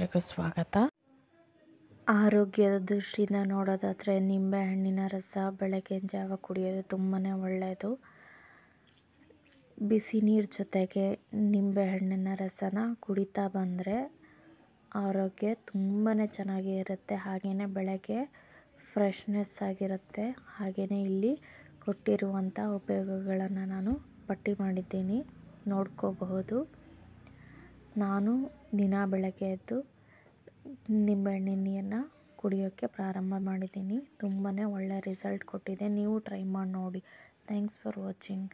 ಎಲ್ಲರಿಗೂ ಸ್ವಾಗತ. ಆರೋಗ್ಯದ ದೃಷ್ಟಿಯಿಂದ ನೋಡೋದಾದರೆ ನಿಂಬೆಹಣ್ಣಿನ ರಸ ಬೆಳಗಿನ ಜಾವ ಕುಡಿಯೋದು ತುಂಬಾ ಒಳ್ಳೆಯದು. ಬಿಸಿ ನೀರು ಜೊತೆಗೆ ನಿಂಬೆಹಣ್ಣಿನ ರಸನ ಕುಡಿತಾ ಬಂದರೆ ಆರೋಗ್ಯ ತುಂಬಾ ಚೆನ್ನಾಗಿ ಇರುತ್ತೆ. ಹಾಗೆಯೇ ಬೆಳಗ್ಗೆ ಫ್ರೆಶ್ನೆಸ್ ಆಗಿರುತ್ತೆ. ಹಾಗೆಯೇ ಇಲ್ಲಿ ಕೊಟ್ಟಿರುವಂಥ ಉಪಯೋಗಗಳನ್ನು ನಾನು ಪಟ್ಟಿ ಮಾಡಿದ್ದೀನಿ, ನೋಡ್ಕೋಬಹುದು. ನಾನು ದಿನ ಬೆಳಗ್ಗೆ ಎದ್ದು ನಿಂಬೆಹಣ್ಣಿನ ನೀರನ್ನ ಕುಡಿಯೋಕ್ಕೆ ಪ್ರಾರಂಭ ಮಾಡಿದ್ದೀನಿ. ತುಂಬಾ ಒಳ್ಳೆಯ ರಿಸಲ್ಟ್ ಕೊಟ್ಟಿದೆ. ನೀವು ಟ್ರೈ ಮಾಡಿ ನೋಡಿ. Thanks for watching.